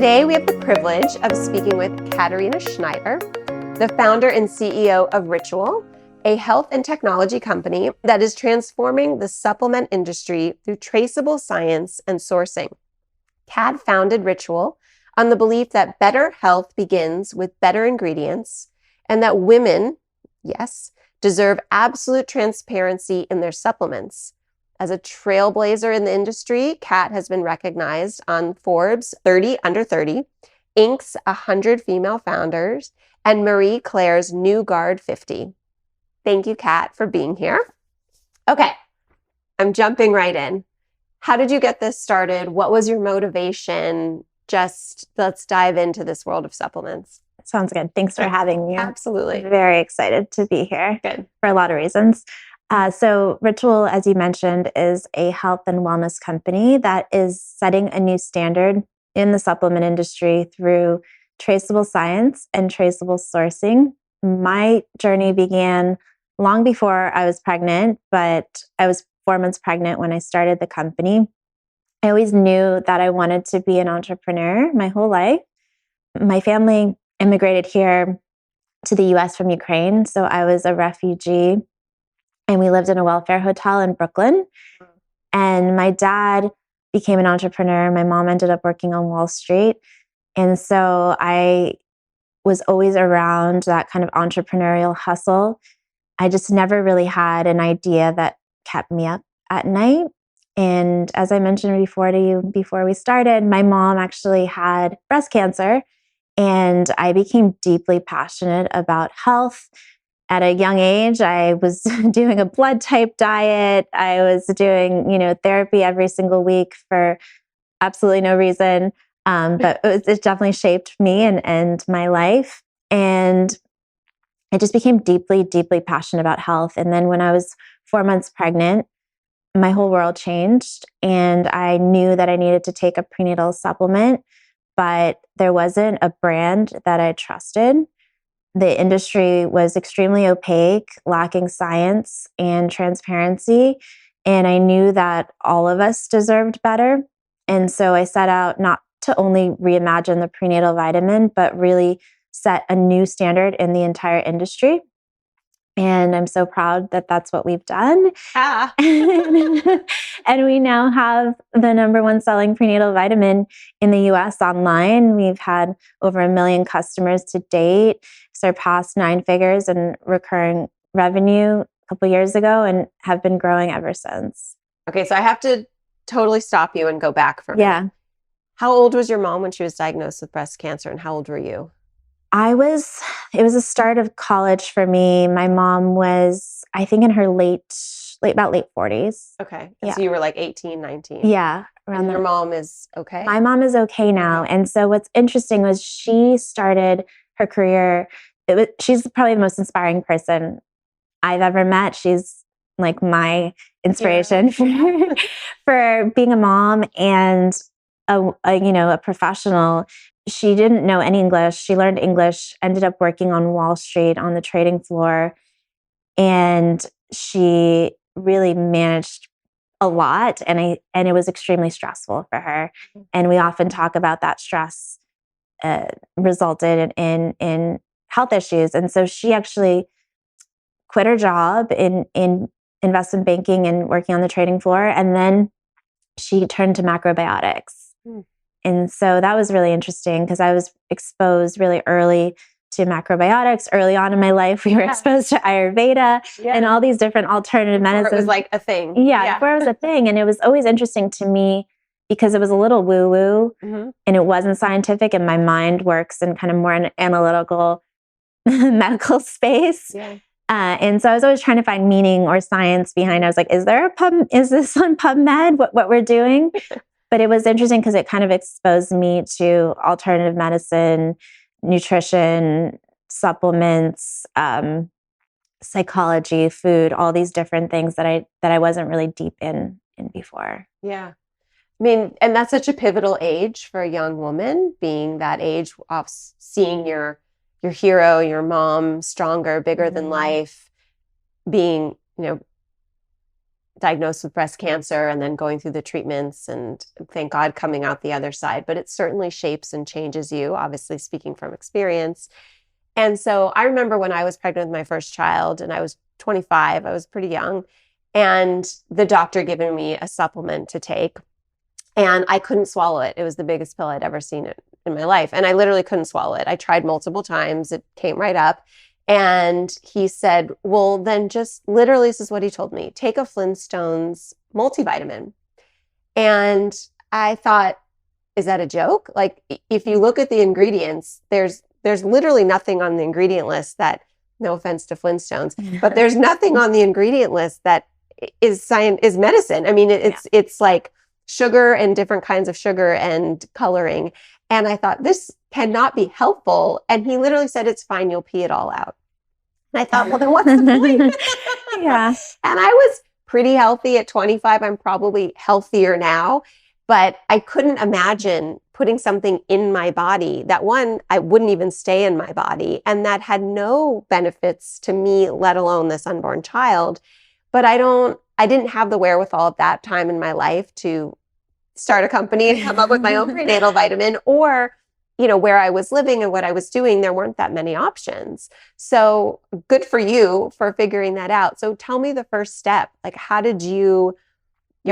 Today, we have the privilege of speaking with Katerina Schneider, the founder and CEO of Ritual, a health and technology company that is transforming the supplement industry through traceable science and sourcing. Kat founded Ritual on the belief that better health begins with better ingredients and that women, yes, deserve absolute transparency in their supplements. As a trailblazer in the industry, Kat has been recognized on Forbes 30 Under 30, Inc.'s 100 Female Founders, and Marie Claire's New Guard 50. Thank you, Kat, for being here. Okay, I'm jumping right in. How did you get this started? What was your motivation? Just let's dive into this world of supplements. Sounds good. Thanks for having me. Absolutely. I'm very excited to be here. Good. For a lot of reasons. So Ritual, as you mentioned, is a health and wellness company that is setting a new standard in the supplement industry through traceable science and traceable sourcing. My journey began long before I was pregnant, but I was 4 months pregnant when I started the company. I always knew that I wanted to be an entrepreneur my whole life. My family immigrated here to the US from Ukraine, so I was a refugee. And we lived in a welfare hotel in Brooklyn. And my dad became an entrepreneur. My mom ended up working on Wall Street. And so I was always around that kind of entrepreneurial hustle. I just never really had an idea that kept me up at night. And as I mentioned before to you, before we started, my mom actually had breast cancer. And I became deeply passionate about health. At a young age, I was doing a blood type diet. I was doing, therapy every single week for absolutely no reason. But it definitely shaped me and my life. And I just became deeply, deeply passionate about health. And then when I was 4 months pregnant, my whole world changed. And I knew that I needed to take a prenatal supplement, but there wasn't a brand that I trusted. The industry was extremely opaque, lacking science and transparency. And I knew that all of us deserved better. And so I set out not to only reimagine the prenatal vitamin, but really set a new standard in the entire industry. And I'm so proud that that's what we've done. Ah. And we now have the #1 selling prenatal vitamin in the US online. We've had over 1 million customers to date, surpassed 9 figures in recurring revenue a couple years ago, and have been growing ever since. Okay, so I have to totally stop you and go back for a minute. Yeah. How old was your mom when she was diagnosed with breast cancer, and how old were you? It was the start of college for me. My mom was, I think, in her late 40s. Okay. Yeah. So you were like 18, 19. Yeah. And your mom is okay? My mom is okay now. And so what's interesting was she started her career. She's probably the most inspiring person I've ever met. She's like my inspiration for being a mom and a professional. She didn't know any English. She learned English, ended up working on Wall Street on the trading floor. And she really managed a lot. And it was extremely stressful for her. And we often talk about that stress resulted in health issues. And so she actually quit her job in investment banking and working on the trading floor. And then she turned to macrobiotics. And so that was really interesting because I was exposed really early to macrobiotics. Early on in my life, we were exposed to Ayurveda and all these different alternative medicines. It was like a thing. Yeah, before it was a thing. And it was always interesting to me because it was a little woo-woo and it wasn't scientific, and my mind works in kind of more an analytical medical space. Yeah. And so I was always trying to find meaning or science behind it. I was like, is this on PubMed, what we're doing? But it was interesting because it kind of exposed me to alternative medicine, nutrition, supplements, psychology, food, all these different things that I wasn't really deep in before. Yeah. I mean, and that's such a pivotal age for a young woman, being that age of seeing your hero, your mom, stronger, bigger than life, being, diagnosed with breast cancer and then going through the treatments and thank God coming out the other side. But it certainly shapes and changes you, obviously speaking from experience. And so I remember when I was pregnant with my first child and I was 25, I was pretty young, and the doctor giving me a supplement to take. And I couldn't swallow it. It was the biggest pill I'd ever seen in my life. And I literally couldn't swallow it. I tried multiple times. It came right up. And he said, well, then just literally, this is what he told me, take a Flintstones multivitamin. And I thought, is that a joke? Like, if you look at the ingredients, there's literally nothing on the ingredient list that, no offense to Flintstones, but there's nothing on the ingredient list that is medicine. I mean, it's like sugar and different kinds of sugar and coloring. And I thought, this cannot be helpful. And he literally said, it's fine, you'll pee it all out. And I thought, well, then what's the point? Yeah. And I was pretty healthy at 25. I'm probably healthier now, but I couldn't imagine putting something in my body that, one, I wouldn't even stay in my body, and that had no benefits to me, let alone this unborn child. But I didn't have the wherewithal at that time in my life to start a company and come up with my own prenatal vitamin, or, where I was living and what I was doing, there weren't that many options. So good for you for figuring that out. So tell me the first step. Like, how did you're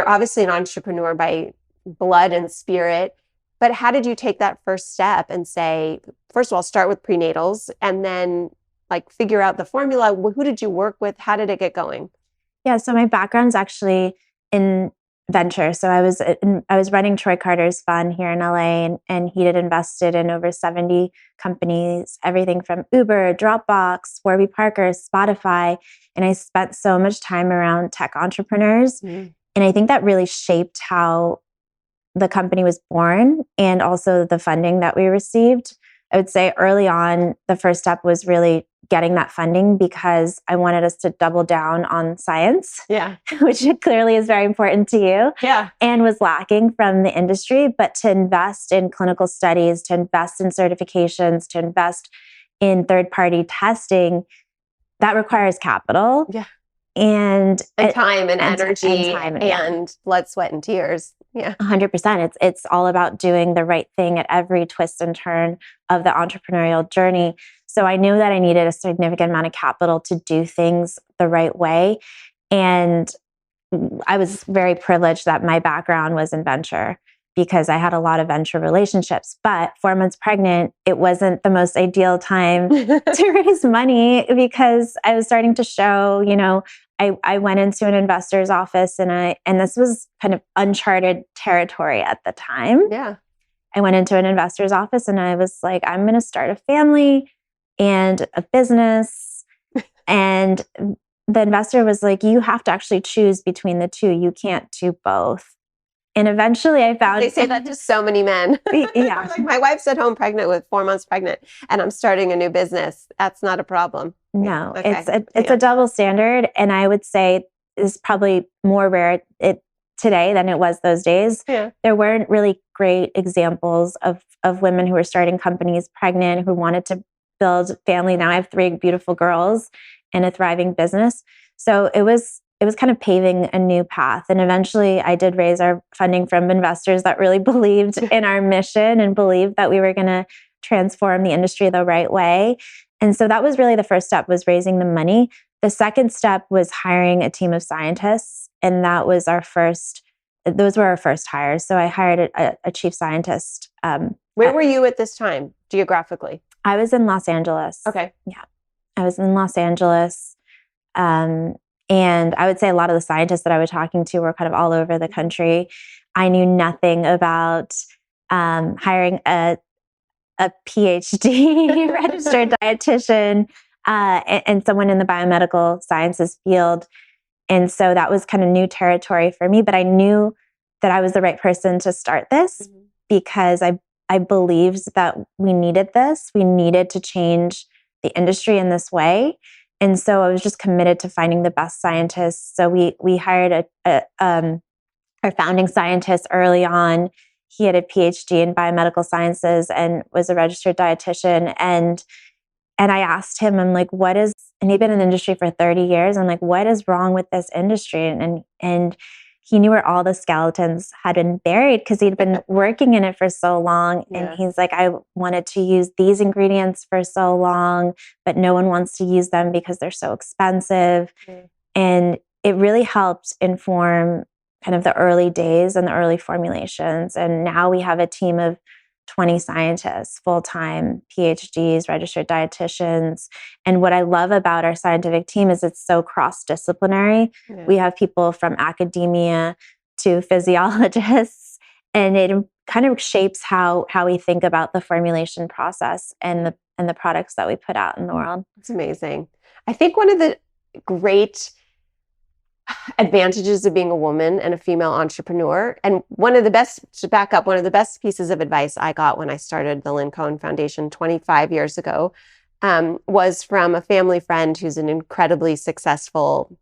obviously an entrepreneur by blood and spirit, but how did you take that first step and say, first of all, start with prenatals and then like figure out the formula? Who did you work with? How did it get going? Yeah, so my background's actually in venture. So I was running Troy Carter's fund here in LA, and he had invested in over 70 companies, everything from Uber, Dropbox, Warby Parker, Spotify. And I spent so much time around tech entrepreneurs. Mm. And I think that really shaped how the company was born and also the funding that we received. I would say early on, the first step was really getting that funding because I wanted us to double down on science, which clearly is very important to you, and was lacking from the industry. But to invest in clinical studies, to invest in certifications, to invest in third-party testing, that requires capital. And time and energy and blood, sweat, and tears. 100%. It's all about doing the right thing at every twist and turn of the entrepreneurial journey. So I knew that I needed a significant amount of capital to do things the right way. And I was very privileged that my background was in venture because I had a lot of venture relationships. But 4 months pregnant, it wasn't the most ideal time to raise money because I was starting to show, I went into an investor's office and this was kind of uncharted territory at the time. I went into an investor's office and I was like, I'm going to start a family and a business. And the investor was like, you have to actually choose between the two. You can't do both. And eventually I found... They say that to so many men. Like, my wife's at home pregnant with 4 months pregnant and I'm starting a new business. That's not a problem. No, it's a double standard. And I would say is probably more rare today than it was those days. There weren't really great examples of women who were starting companies pregnant, who wanted to build family. Now I have 3 beautiful girls and a thriving business. So it was kind of paving a new path. And eventually I did raise our funding from investors that really believed in our mission and believed that we were going to transform the industry the right way. And so that was really the first step, was raising the money. The second step was hiring a team of scientists. And those were our first hires. So I hired a chief scientist. Where were you at this time, geographically? I was in Los Angeles. Okay. Yeah. I was in Los Angeles. And I would say a lot of the scientists that I was talking to were kind of all over the country. I knew nothing about hiring a PhD registered dietitian and someone in the biomedical sciences field. And so that was kind of new territory for me, but I knew that I was the right person to start this because I believed that we needed this. We needed to change the industry in this way. And so I was just committed to finding the best scientists. So we hired our founding scientist early on. He had a PhD in biomedical sciences and was a registered dietitian. And And I asked him, I'm like, what is, and he'd been in the industry for 30 years. I'm like, what is wrong with this industry? And he knew where all the skeletons had been buried because he'd been working in it for so long. Yeah. And he's like, I wanted to use these ingredients for so long, but no one wants to use them because they're so expensive. And it really helped inform kind of the early days and the early formulations. And now we have a team of 20 scientists, full-time PhDs, registered dietitians. And what I love about our scientific team is it's so cross-disciplinary. Yeah. We have people from academia to physiologists, and it kind of shapes how we think about the formulation process and the products that we put out in the world. It's amazing. I think one of the great advantages of being a woman and a female entrepreneur, and one of the best pieces of advice I got when I started the Lynne Cohen Foundation 25 years ago was from a family friend who's an incredibly successful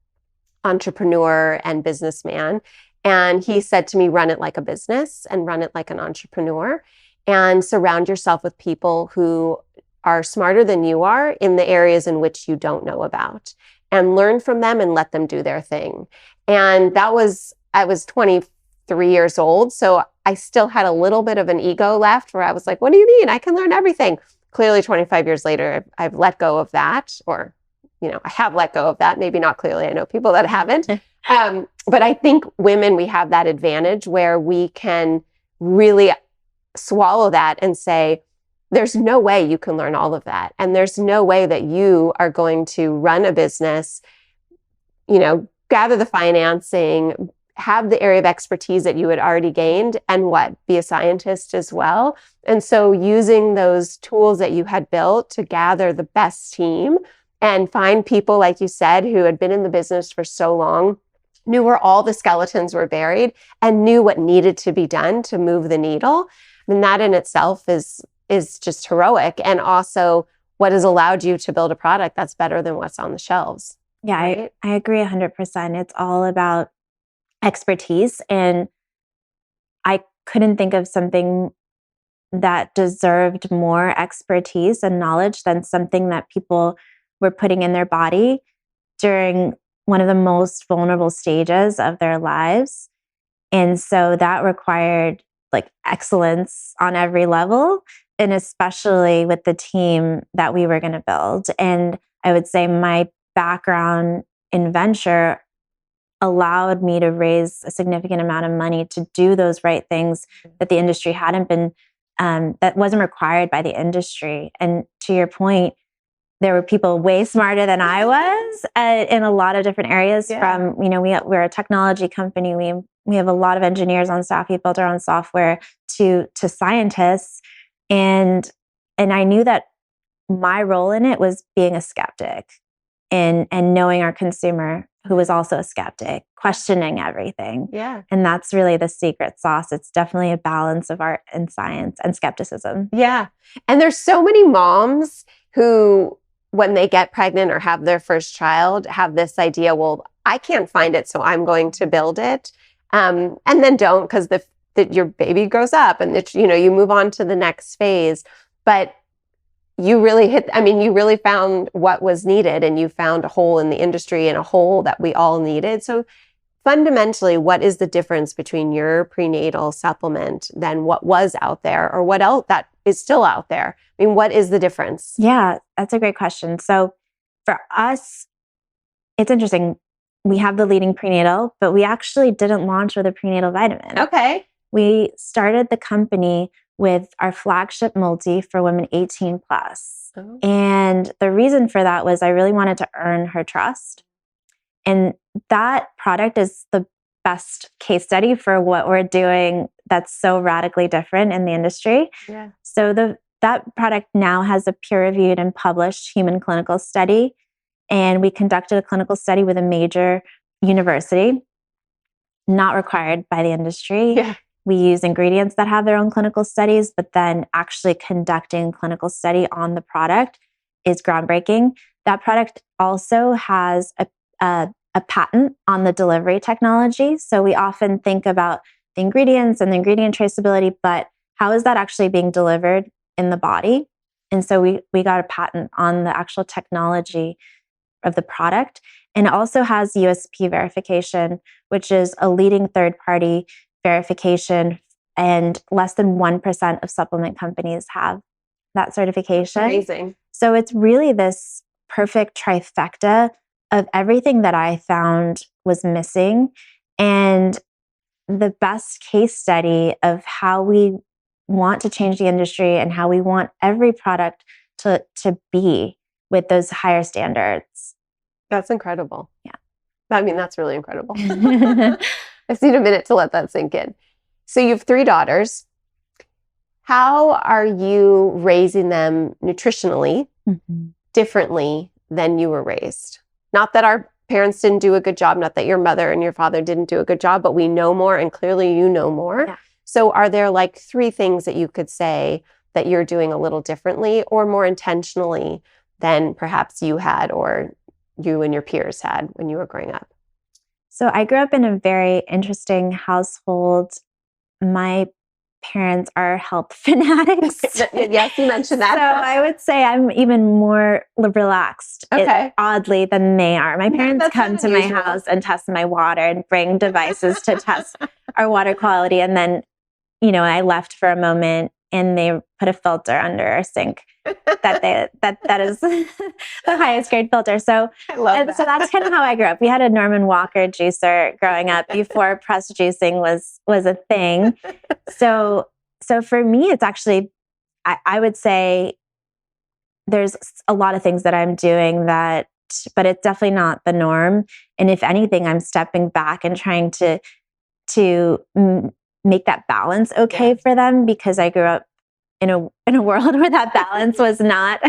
entrepreneur and businessman. And he said to me, run it like a business and run it like an entrepreneur, and surround yourself with people who are smarter than you are in the areas in which you don't know about, and learn from them and let them do their thing. And I was 23 years old, so I still had a little bit of an ego left where I was like, what do you mean? I can learn everything. Clearly, 25 years later, I've let go of that, or, I have let go of that. Maybe not clearly. I know people that haven't. But I think women, we have that advantage where we can really swallow that and say, there's no way you can learn all of that. And there's no way that you are going to run a business, gather the financing, have the area of expertise that you had already gained, and be a scientist as well. And so using those tools that you had built to gather the best team and find people, like you said, who had been in the business for so long, knew where all the skeletons were buried, and knew what needed to be done to move the needle. I mean, that in itself is just heroic, and also what has allowed you to build a product that's better than what's on the shelves. Yeah, right? I agree 100%. It's all about expertise, and I couldn't think of something that deserved more expertise and knowledge than something that people were putting in their body during one of the most vulnerable stages of their lives. And so that required excellence on every level, and especially with the team that we were going to build. And I would say my background in venture allowed me to raise a significant amount of money to do those right things that the industry hadn't been, that wasn't required by the industry. And to your point, there were people way smarter than I was in a lot of different areas. Yeah. From, we're a technology company. We have a lot of engineers on staff. We built our own software to scientists. And I knew that my role in it was being a skeptic and knowing our consumer, who was also a skeptic, questioning everything. Yeah. And that's really the secret sauce. It's definitely a balance of art and science and skepticism. Yeah. And there's so many moms who, when they get pregnant or have their first child, have this idea, well, I can't find it, so I'm going to build it. And then don't, because your baby grows up and you move on to the next phase. But you really found what was needed, and you found a hole in the industry and a hole that we all needed. So fundamentally, what is the difference between your prenatal supplement than what was out there, or what else that is still out there? I mean, what is the difference? Yeah, that's a great question. So for us, it's interesting. We have the leading prenatal, but we actually didn't launch with a prenatal vitamin. Okay. We started the company with our flagship multi for women 18 plus. Oh. And the reason for that was I really wanted to earn her trust. And that product is the best case study for what we're doing that's so radically different in the industry. Yeah. So that product now has a peer-reviewed and published human clinical study. And we conducted a clinical study with a major university, not required by the industry. Yeah. We use ingredients that have their own clinical studies, but then actually conducting clinical study on the product is groundbreaking. That product also has a patent on the delivery technology. So we often think about the ingredients and the ingredient traceability, but how is that actually being delivered in the body? And so we got a patent on the actual technology of the product. And it also has USP verification, which is a leading third-party verification, and less than 1% of supplement companies have that certification. That's amazing. So it's really this perfect trifecta of everything that I found was missing, and the best case study of how we want to change the industry and how we want every product to be with those higher standards. That's incredible. Yeah. I mean, that's really incredible. I just need a minute to let that sink in. So you have 3 daughters. How are you raising them nutritionally differently than you were raised? Not that our parents didn't do a good job, not that your mother and your father didn't do a good job, but we know more, and clearly you know more. Yeah. So are there like 3 things that you could say that you're doing a little differently or more intentionally than perhaps you had or you and your peers had when you were growing up? So I grew up in a very interesting household. My parents are health fanatics. Yes, you mentioned that. So I would say I'm even more relaxed, oddly, than they are. My parents come to my house and test my water and bring devices to test our water quality. And then, I left for a moment and they put a filter under our sink that is the highest grade filter. So I love that. So that's kind of how I grew up. We had a Norman Walker juicer growing up before press juicing was a thing. So for me, it's actually, I would say there's a lot of things that I'm doing but it's definitely not the norm. And if anything, I'm stepping back and trying to make that balance okay for them, because I grew up in a world where that balance was not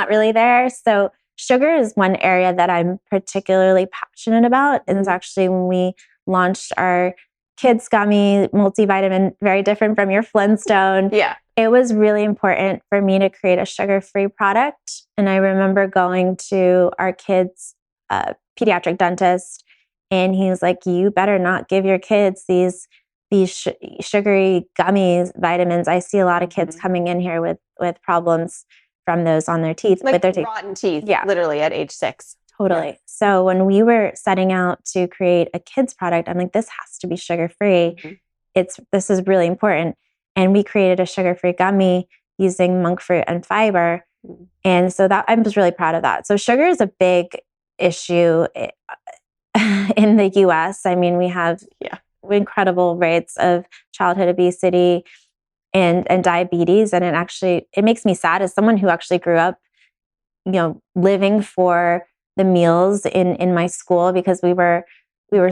really there. So sugar is one area that I'm particularly passionate about. And it's actually when we launched our kids gummy multivitamin, very different from your Flintstone. Yeah. It was really important for me to create a sugar-free product. And I remember going to our kids' pediatric dentist, and he was like, "You better not give your kids these sugary gummies, vitamins. I see a lot of kids coming in here with problems from those on their teeth." Like with their teeth. Rotten teeth, literally at age 6. Totally. Yeah. So when we were setting out to create a kids product, I'm like, this has to be sugar-free. This is really important. And we created a sugar-free gummy using monk fruit and fiber. And so that I was really proud of that. So sugar is a big issue in the US. I mean, we have incredible rates of childhood obesity and diabetes. And it makes me sad as someone who actually grew up, living for the meals in my school, because we were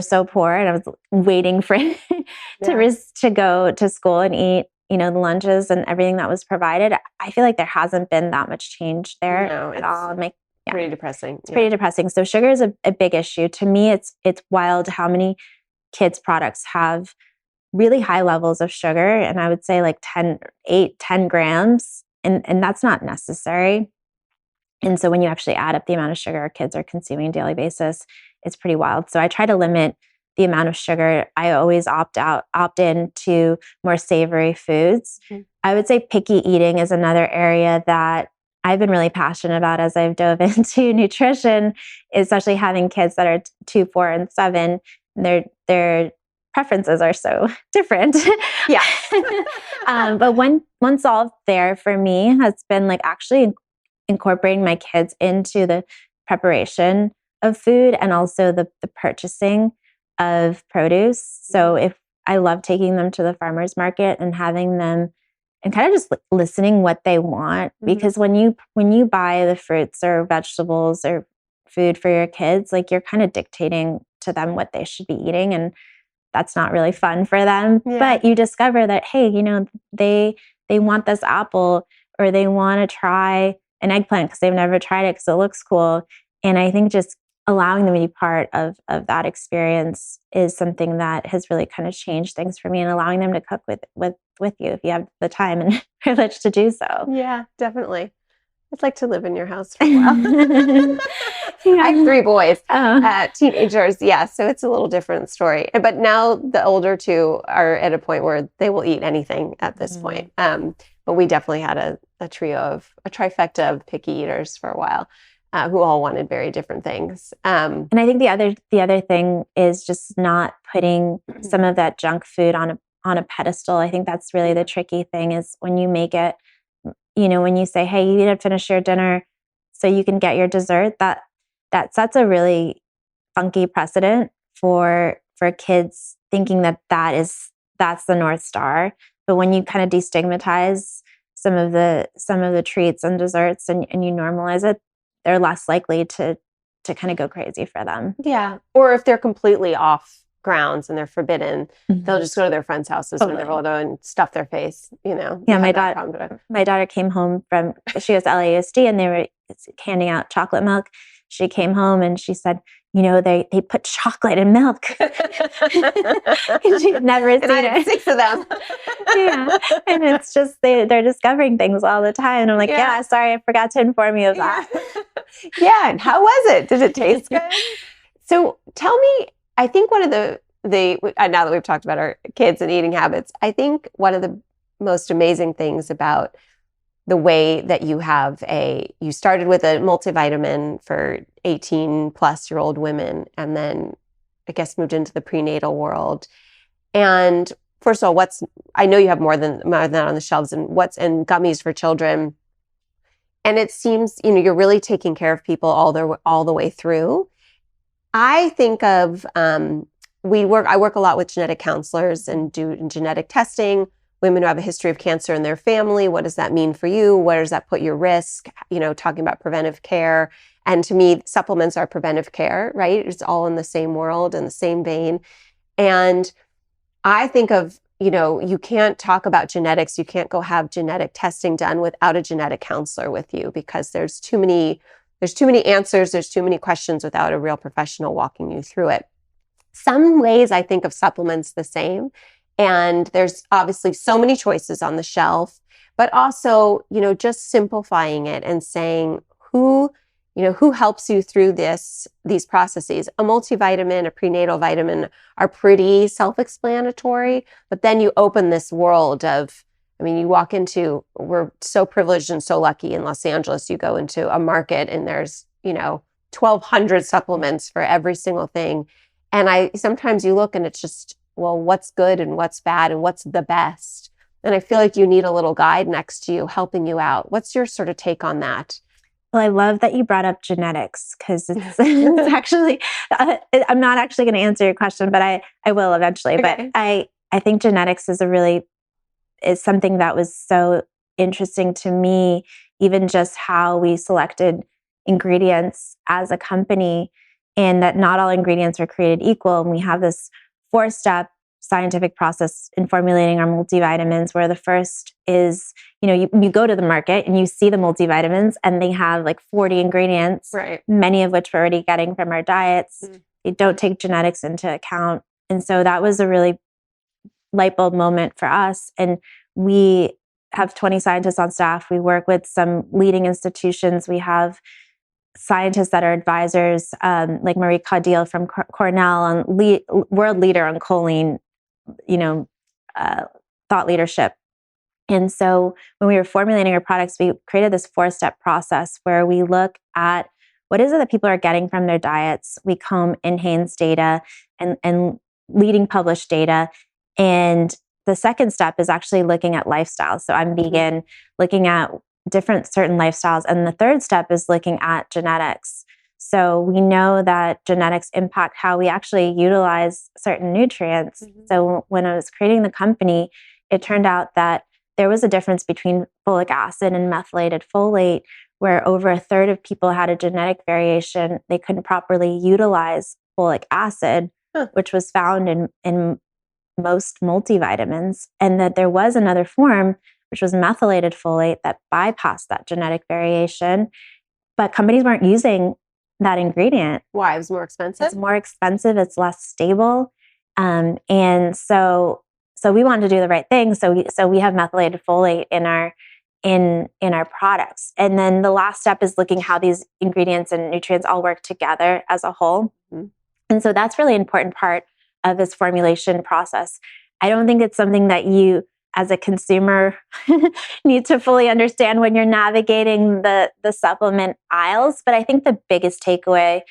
so poor, and I was waiting for to go to school and eat, the lunches and everything that was provided. I feel like there hasn't been that much change there at all. Pretty depressing. It's pretty depressing. So sugar is a big issue. To me, it's wild how many kids products have really high levels of sugar. And I would say like 10 grams. And that's not necessary. And so when you actually add up the amount of sugar our kids are consuming on a daily basis, it's pretty wild. So I try to limit the amount of sugar. I always opt in to more savory foods. I would say picky eating is another area that I've been really passionate about as I've dove into nutrition, especially having kids that are 2, 4, and 7. Their preferences are so different. Yeah. But one solve there for me has been like actually incorporating my kids into the preparation of food and also the purchasing of produce. So if I love taking them to the farmer's market and having them and kind of just listening what they want, because when you buy the fruits or vegetables or food for your kids, like you're kind of dictating to them what they should be eating, and that's not really fun for them. Yeah. But you discover that, hey, they want this apple, or they want to try an eggplant because they've never tried it because it looks cool. And I think just allowing them to be part of that experience is something that has really kind of changed things for me, and allowing them to cook with you if you have the time and privilege to do so. Yeah, definitely. I'd like to live in your house for a while. I have 3 boys, teenagers. Yeah, so it's a little different story. But now the older 2 are at a point where they will eat anything at this point. But But we definitely had a trifecta of picky eaters for a while, who all wanted very different things. And I think the other thing is just not putting some of that junk food on a pedestal. I think that's really the tricky thing, is when you make it, when you say, hey, you need to finish your dinner so you can get your dessert, that sets a really funky precedent for kids thinking that's the North Star. But when you kind of destigmatize some of the treats and desserts and you normalize it, they're less likely to kind of go crazy for them. Yeah. Or if they're completely off grounds and they're forbidden, they'll just go to their friends' houses when they're older and stuff their face, Yeah, my daughter came home she was LAUSD and they were handing out chocolate milk. She came home and she said, they put chocolate in milk. She'd never seen it. 6 of them. Yeah. And it's just, they're discovering things all the time. And I'm like, yeah, sorry, I forgot to inform you of that. Yeah. And how was it? Did it taste good? So tell me, I think one of the now that we've talked about our kids and eating habits, I think one of the most amazing things about the way that you started with a multivitamin for 18 plus year old women, and then I guess moved into the prenatal world. And first of all, I know you have more than that on the shelves, and what's in gummies for children. And it seems, you're really taking care of people all the way through. I think of, I work a lot with genetic counselors and do genetic testing, women who have a history of cancer in their family. What does that mean for you? Where does that put your risk? Talking about preventive care. And to me, supplements are preventive care, right? It's all in the same world, in the same vein. And I think of, you can't talk about genetics. You can't go have genetic testing done without a genetic counselor with you, because there's too many answers. There's too many questions without a real professional walking you through it. Some ways I think of supplements the same. And there's obviously so many choices on the shelf, but also, just simplifying it and saying who helps you through these processes. A multivitamin, a prenatal vitamin are pretty self-explanatory, but then you open this world of, we're so privileged and so lucky in Los Angeles. You go into a market and there's, 1,200 supplements for every single thing. And sometimes you look and it's just, well, what's good and what's bad and what's the best? And I feel like you need a little guide next to you helping you out. What's your sort of take on that? Well, I love that you brought up genetics, because it's actually, I'm not actually going to answer your question, but I will eventually. Okay. But I think genetics is something that was so interesting to me, even just how we selected ingredients as a company, and that not all ingredients are created equal. And we have this 4-step scientific process in formulating our multivitamins, where the first is, you go to the market and you see the multivitamins and they have like 40 ingredients, right, many of which we're already getting from our diets. They don't take genetics into account. And so that was a really light bulb moment for us. And we have 20 scientists on staff. We work with some leading institutions. We have scientists that are advisors, like Marie Caudill from Cornell, and world leader on choline, thought leadership. And so when we were formulating our products, we created this 4-step process where we look at what is it that people are getting from their diets. We comb NHANES data and leading published data. And the second step is actually looking at lifestyles. So I'm vegan, looking at certain lifestyles. And the third step is looking at genetics. So we know that genetics impact how we actually utilize certain nutrients. So when I was creating the company, it turned out that there was a difference between folic acid and methylated folate, where over a third of people had a genetic variation. They couldn't properly utilize folic acid, which was found in most multivitamins, and that there was another form, which was methylated folate, that bypassed that genetic variation. But companies weren't using that ingredient. Why? It was more expensive? It's more expensive. It's less stable. And so we wanted to do the right thing. So we have methylated folate in our products. And then the last step is looking how these ingredients and nutrients all work together as a whole. And so that's really an important part of this formulation process. I don't think it's something that you as a consumer need to fully understand when you're navigating the supplement aisles. But I think the biggest takeaway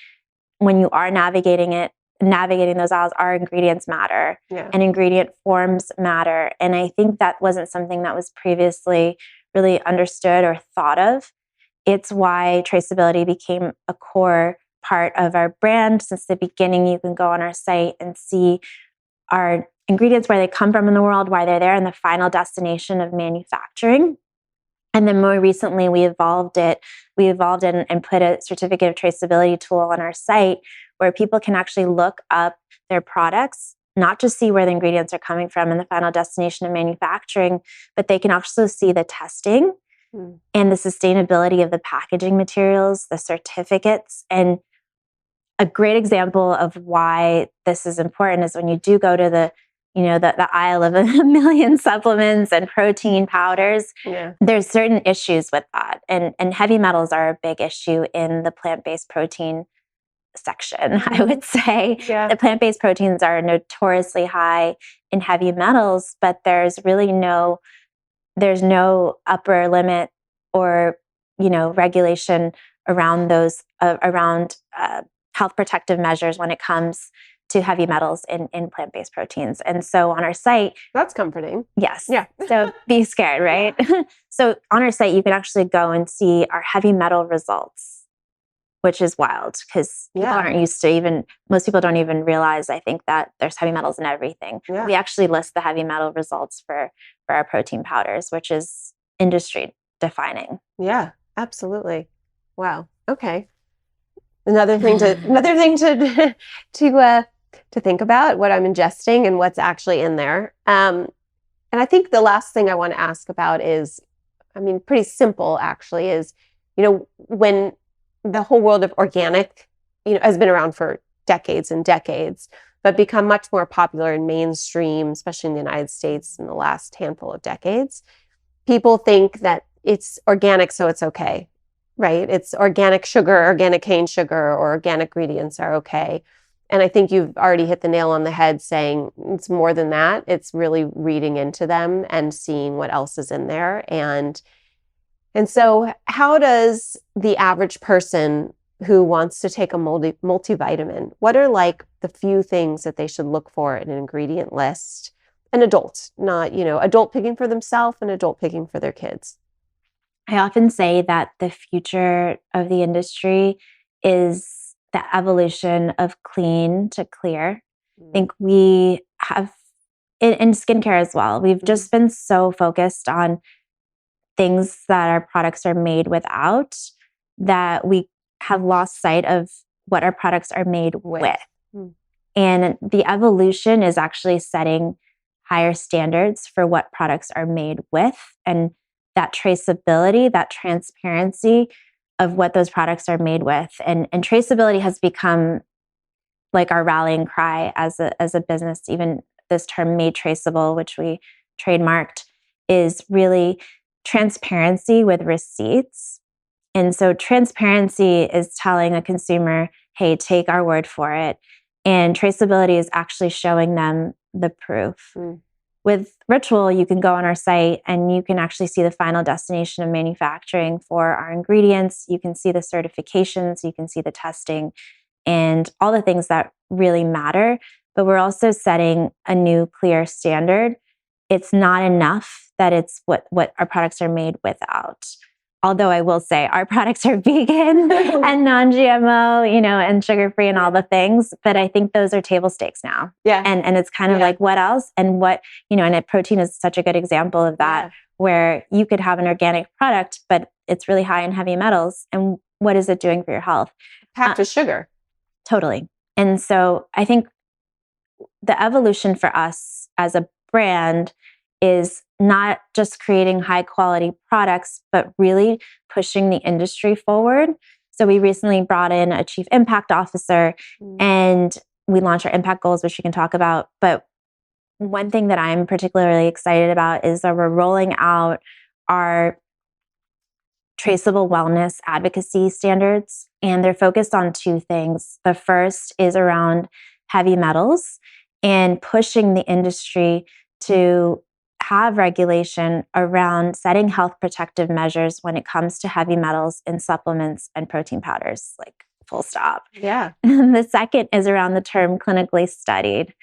when you are navigating those aisles, our ingredients matter, and ingredient forms matter. And I think that wasn't something that was previously really understood or thought of. It's why traceability became a core part of our brand since the beginning. You can go on our site and see our ingredients, where they come from in the world, why they're there, and the final destination of manufacturing. And then more recently, we evolved it and put a certificate of traceability tool on our site where people can actually look up their products, not just see where the ingredients are coming from and the final destination of manufacturing, but they can also see the testing and the sustainability of the packaging materials, the certificates. And a great example of why this is important is when you do go to the aisle of a million supplements and protein powders, there's certain issues with that. And heavy metals are a big issue in the plant-based protein section, I would say. The plant-based proteins are notoriously high in heavy metals, but there's no upper limit or, regulation around those, health protective measures when it comes to heavy metals in plant-based proteins. And so on our site... That's comforting. Yes. Yeah. So be scared, right? So on our site, you can actually go and see our heavy metal results, which is wild because people aren't used to most people don't even realize, I think, that there's heavy metals in everything. We actually list the heavy metal results for our protein powders, which is industry defining. Yeah, absolutely. Wow. Okay. Another thing to think about, what I'm ingesting and what's actually in there. And I think the last thing I want to ask about is, pretty simple actually, is, when the whole world of organic, has been around for decades and decades, but become much more popular and mainstream, especially in the United States in the last handful of decades. People think that it's organic, so it's okay, right? It's organic sugar, organic cane sugar, or organic ingredients are okay. And I think you've already hit the nail on the head saying it's more than that. It's really reading into them and seeing what else is in there. And so how does the average person who wants to take a multivitamin, what are like the few things that they should look for in an ingredient list? An adult, not, adult picking for themselves and adult picking for their kids. I often say that the future of the industry is the evolution of clean to clear. I think we have, in skincare as well, we've just been so focused on things that our products are made without that we have lost sight of what our products are made with. And the evolution is actually setting higher standards for what products are made with, and that traceability, that transparency of what those products are made with. And traceability has become like our rallying cry as a business. Even this term made traceable, which we trademarked, is really transparency with receipts. And so transparency is telling a consumer, hey, take our word for it. And traceability is actually showing them the proof. With Ritual, you can go on our site and you can actually see the final destination of manufacturing for our ingredients. You can see the certifications, you can see the testing, and all the things that really matter. But we're also setting a new clear standard. It's not enough that it's what our products are made without. Although I will say our products are vegan and non-GMO, and sugar-free and all the things. But I think those are table stakes now. And it's kind of like, what else? And what, and protein is such a good example of that, where you could have an organic product, but it's really high in heavy metals. And what is it doing for your health? Packed with sugar. Totally. And so I think the evolution for us as a brand is not just creating high quality products, but really pushing the industry forward. So we recently brought in a chief impact officer and we launched our impact goals, which we can talk about. But one thing that I'm particularly excited about is that we're rolling out our traceable wellness advocacy standards, and they're focused on two things. The first is around heavy metals and pushing the industry to have regulation around setting health protective measures when it comes to heavy metals in supplements and protein powders, like full stop. Yeah. And the second is around the term clinically studied.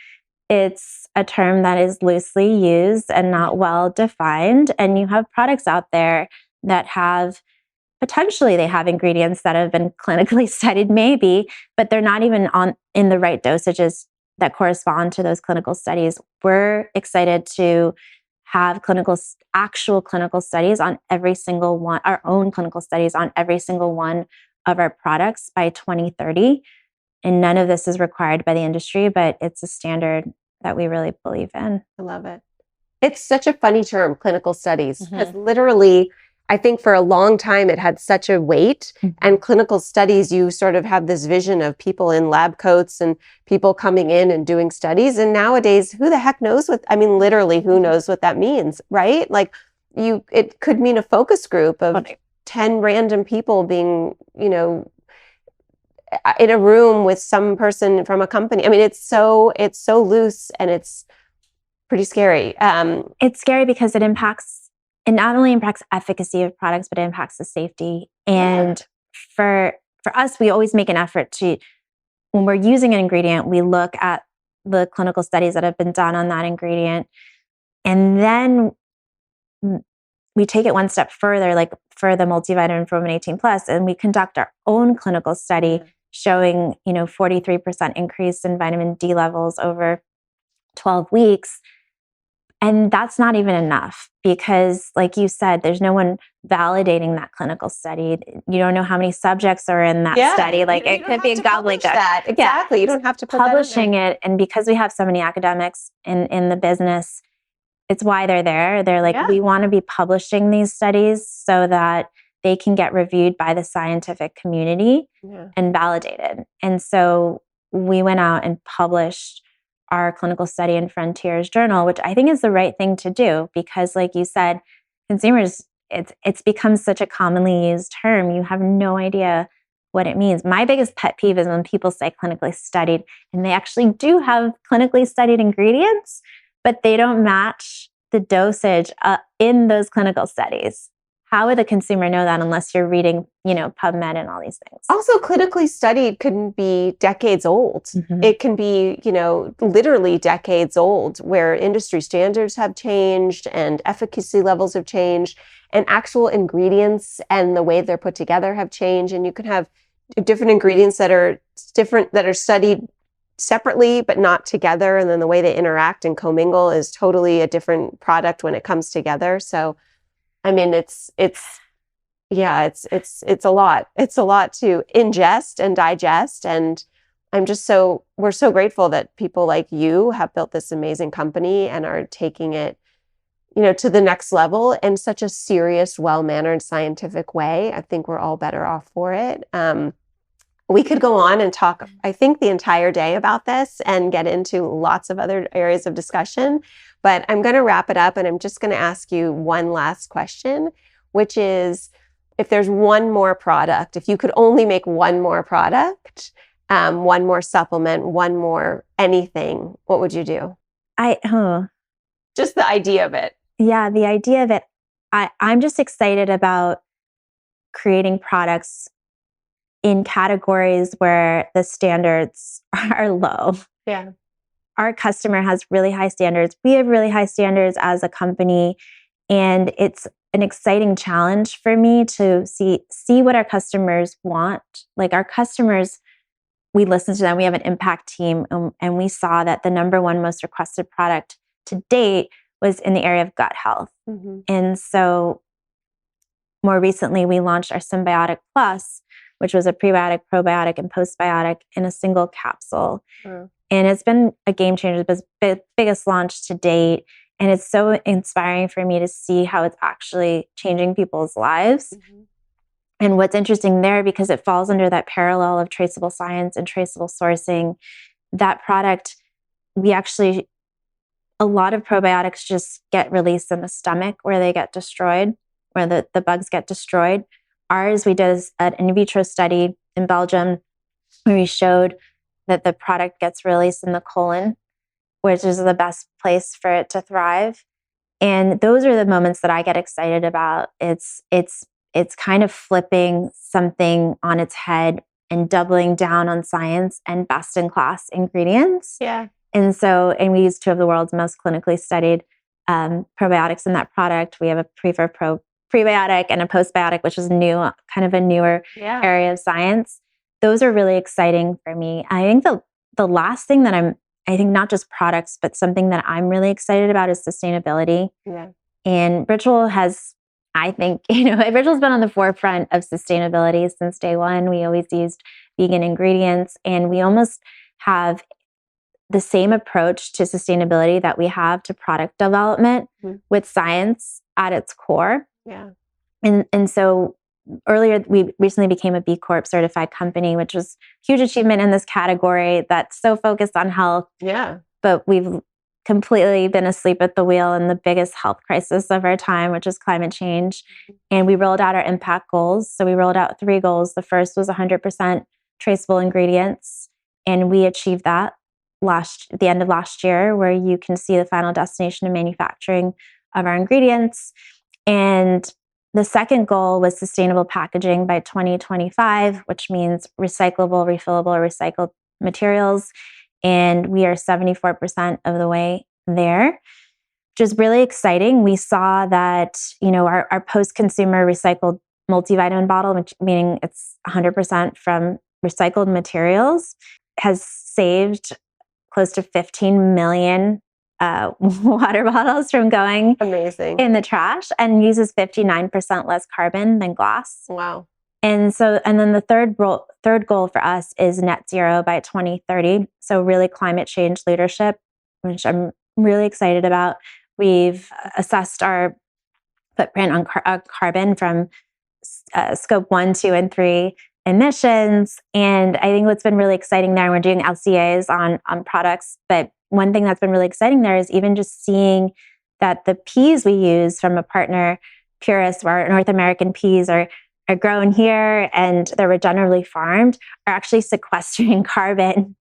It's a term that is loosely used and not well defined. And you have products out there that have potentially they have ingredients that have been clinically studied, maybe, but they're not even in the right dosages that correspond to those clinical studies. We're excited to have actual clinical studies on every single one, our own clinical studies on every single one of our products by 2030. And none of this is required by the industry, but it's a standard that we really believe in. I love it. It's such a funny term, clinical studies, because literally, I think for a long time it had such a weight. And clinical studies, you sort of have this vision of people in lab coats and people coming in and doing studies. And nowadays, who the heck knows literally, who knows what that means, right? Like it could mean a focus group of 10 random people being, in a room with some person from a company. I mean, it's so loose and it's pretty scary. It's scary because it not only impacts efficacy of products, but it impacts the safety. And for us, we always make an effort to, when we're using an ingredient, we look at the clinical studies that have been done on that ingredient. And then we take it one step further, like for the multivitamin Promin 18 Plus, and we conduct our own clinical study showing, 43% increase in vitamin D levels over 12 weeks. And that's not even enough because, like you said, there's no one validating that clinical study. You don't know how many subjects are in that study. Like it could be a gobbledygook. Exactly. You don't have to put publishing it. And because we have so many academics in the business, it's why they're there. They're like, we want to be publishing these studies so that they can get reviewed by the scientific community and validated. And so we went out and published our clinical study in Frontiers Journal, which I think is the right thing to do because, like you said, consumers, it's become such a commonly used term. You have no idea what it means. My biggest pet peeve is when people say clinically studied, and they actually do have clinically studied ingredients, but they don't match the dosage in those clinical studies. How would the consumer know that unless you're reading, PubMed and all these things? Also, clinically studied can be decades old. It can be, literally decades old, where industry standards have changed and efficacy levels have changed and actual ingredients and the way they're put together have changed. And you can have different ingredients that are studied separately, but not together. And then the way they interact and commingle is totally a different product when it comes together. So, I mean, it's a lot. It's a lot to ingest and digest. And we're so grateful that people like you have built this amazing company and are taking it, to the next level in such a serious, well-mannered, scientific way. I think we're all better off for it. We could go on and talk, I think, the entire day about this and get into lots of other areas of discussion. But I'm going to wrap it up and I'm just going to ask you one last question, which is, if there's one more product, if you could only make one more product, one more supplement, one more anything, what would you do? Just the idea of it. Yeah, the idea of it. I'm just excited about creating products in categories where the standards are low. Yeah. Our customer has really high standards. We have really high standards as a company. And it's an exciting challenge for me to see what our customers want. Like our customers, we listen to them. We have an impact team, and we saw that the number one most requested product to date was in the area of gut health. And so more recently, we launched our Symbiotic Plus, which was a prebiotic, probiotic, and postbiotic in a single capsule. And it's been a game changer, the biggest launch to date. And it's so inspiring for me to see how it's actually changing people's lives. And what's interesting there, because it falls under that parallel of traceable science and traceable sourcing, that product, a lot of probiotics just get released in the stomach where they get destroyed, where the bugs get destroyed. Ours, we did an in vitro study in Belgium where we showed that the product gets released in the colon, which is the best place for it to thrive. And those are the moments that I get excited about. It's kind of flipping something on its head and doubling down on science and best in class ingredients. Yeah. And we use two of the world's most clinically studied probiotics in that product. We have a prebiotic and a postbiotic, which is new, kind of a newer area of science. Those are really exciting for me. I think the last thing that I think not just products, but something that I'm really excited about is sustainability. Yeah. And Ritual has, I think, Ritual's been on the forefront of sustainability since day one. We always used vegan ingredients, and we almost have the same approach to sustainability that we have to product development with science at its core. Yeah. And so earlier, we recently became a B Corp certified company, which was a huge achievement in this category that's so focused on health. Yeah. But we've completely been asleep at the wheel in the biggest health crisis of our time, which is climate change. And we rolled out our impact goals. So we rolled out 3 goals. The first was 100% traceable ingredients. And we achieved that at the end of last year, where you can see the final destination of manufacturing of our ingredients. And the second goal was sustainable packaging by 2025, which means recyclable, refillable, or recycled materials. And we are 74% of the way there, which is really exciting. We saw that, our post-consumer recycled multivitamin bottle, which meaning it's 100% from recycled materials, has saved close to 15 million water bottles from going in the trash, and uses 59% less carbon than glass. Wow. And then the third goal for us is net zero by 2030. So really climate change leadership, which I'm really excited about. We've assessed our footprint on carbon from scope 1, 2, and 3 emissions. And I think what's been really exciting there, we're doing LCAs on products, but one thing that's been really exciting there is even just seeing that the peas we use from a partner, Purist, where our North American peas are grown here and they're regeneratively farmed, are actually sequestering carbon.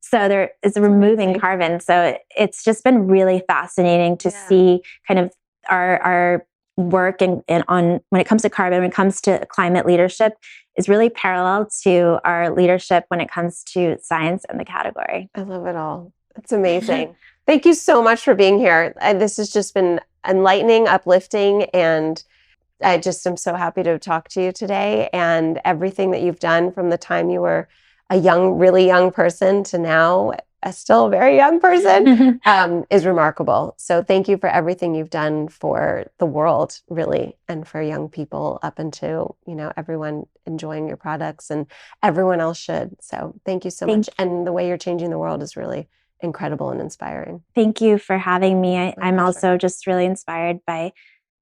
So it's removing carbon. So it's just been really fascinating to see kind of our work and on when it comes to carbon, when it comes to climate leadership, is really parallel to our leadership when it comes to science in the category. I love it all. It's amazing. Thank you so much for being here. This has just been enlightening, uplifting, and I just am so happy to talk to you today. And everything that you've done from the time you were a really young person to now a still very young person is remarkable. So thank you for everything you've done for the world, really, and for young people up until, everyone enjoying your products, and everyone else should. So thank you so much. And the way you're changing the world is really incredible and inspiring. Thank you for having me. I'm also just really inspired by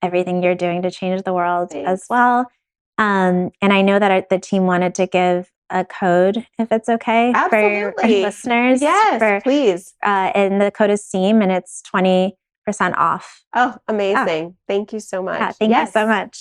everything you're doing to change the world as well. And I know that the team wanted to give a code, if it's okay, for your listeners. Yes, please. And the code is SEAM, and it's 20% off. Oh, amazing. Thank you so much. Yeah, thank you so much.